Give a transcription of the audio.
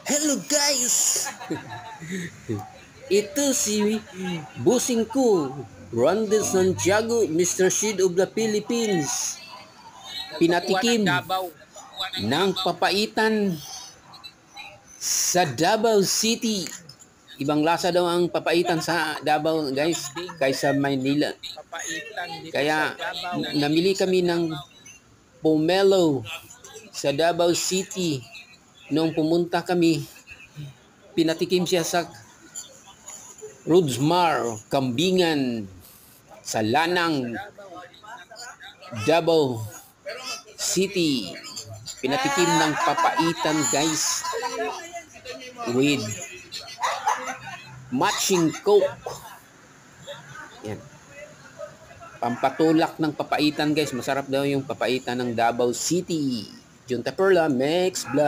Hello guys! Ito si bossing ko, Rondel Santiago, Mr. Seed of the Philippines. Pinatikim ng papaitan sa Davao City. Ibang lasa daw ang papaitan sa Davao, guys, kaysa Maynila. Kaya namili kami ng pomelo sa Davao City. Nung pumunta kami, pinatikim siya sa Rudsmar, Kambingan, sa Lanang, Davao City. Pinatikim ng papaitan, guys, with matching Coke. Yan. Pampatulak ng papaitan, guys. Masarap daw yung papaitan ng Davao City. Junta Perla, Mex Vlog.